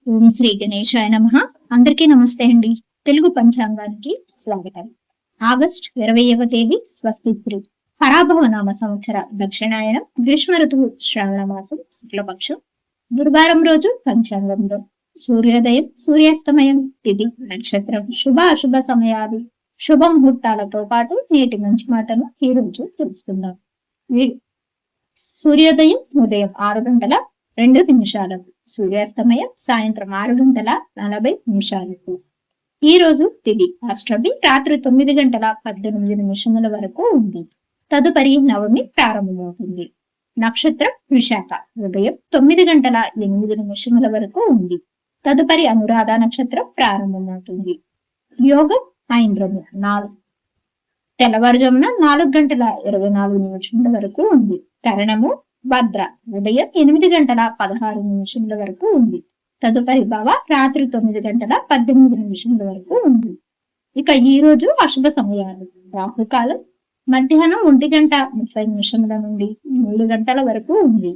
ఓం శ్రీ గణేశాయ నమః. అందరికీ నమస్తే అండి. తెలుగు పంచాంగానికి స్వాగతం. ఆగస్టు 20వ తేదీ స్వస్తి శ్రీ పరాభవనామ సంవత్సర దక్షిణాయనం గ్రీష్మ ఋతువు శ్రావణ మాసం శుక్లపక్షం గురువారం రోజు పంచాంగంలో సూర్యోదయం సూర్యాస్తమయం తిథి నక్షత్రం శుభ అశుభ సమయాలు శుభ ముహూర్తాలతో పాటు నేటి మంచి మాటను ఈ రోజు తెలుసుకుందాం. సూర్యోదయం ఉదయం 6:02 సూర్యాస్తమయం సాయంత్రం 6:40 ఈ రోజు తిథి అష్టమి రాత్రి 9:18 వరకు ఉంది. తదుపరి నవమి ప్రారంభమవుతుంది. నక్షత్రం విశాఖ ఉదయం 9:08 వరకు ఉంది. తదుపరి అనురాధ నక్షత్రం ప్రారంభమవుతుంది. యోగం ఐంద్రము తెల్లవారుజామున 4:24 వరకు ఉంది. కరణము భద్ర ఉదయం 8:16 వరకు ఉంది. తదుపరి భవ రాత్రి 9:18 వరకు ఉంది. ఇక ఈ రోజు అశుభ సమయాలు రాహుకాలం మధ్యాహ్నం 1:30 నుండి 3 గంటల వరకు ఉంది.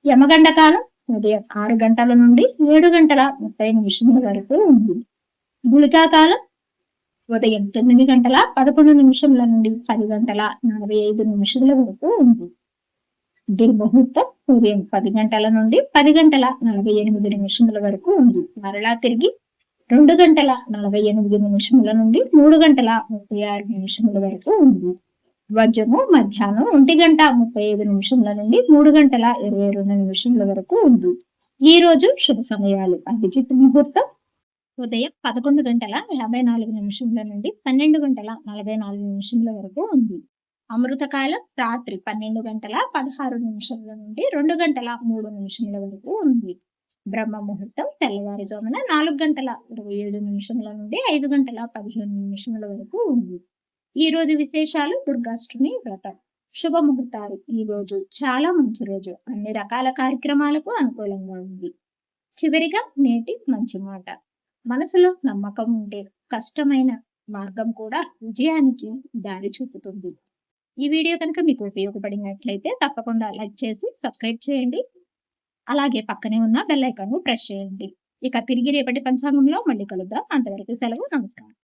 యమగండ కాలం ఉదయం 6 గంటల నుండి 7:30 వరకు ఉంది. గుళికా కాలం ఉదయం 9:11 నుండి 10:45 వరకు ఉంది. దుర్ముహూర్తం ఉదయం 10 గంటల నుండి 10:48 వరకు ఉంది. మరలా తిరిగి 2:48 నుండి 3:36 వరకు ఉంది. వజ్రము మధ్యాహ్నం 1:35 నుండి 3:22 వరకు ఉంది. ఈ రోజు శుభ సమయాలు అభిజిత్ ముహూర్తం ఉదయం 11:54 నుండి 12:44 వరకు ఉంది. అమృతకాలం రాత్రి 12:16 నుండి 2:03 వరకు ఉంది. బ్రహ్మ ముహూర్తం తెల్లవారుజామున 4:27 నుండి 5:15 వరకు ఉంది. ఈ రోజు విశేషాలు దుర్గాష్టమి వ్రతం శుభ ముహూర్తాలు. ఈ రోజు చాలా మంచి రోజు, అన్ని రకాల కార్యక్రమాలకు అనుకూలంగా ఉంది. చివరిగా నేటి మంచి మాట, మనసులో నమ్మకం ఉంటే కష్టమైన మార్గం కూడా విజయానికి దారి చూపుతుంది. ఈ వీడియో కనుక మీకు ఉపయోగపడినట్లయితే తప్పకుండా లైక్ చేసి సబ్స్క్రైబ్ చేయండి. అలాగే పక్కనే ఉన్న బెల్ ఐకాన్ ప్రెస్ చేయండి. ఇక తిరిగి రేపటి పంచాంగంలో మళ్ళీ కలుద్దాం. అంతవరకు సెలవు. నమస్కారం.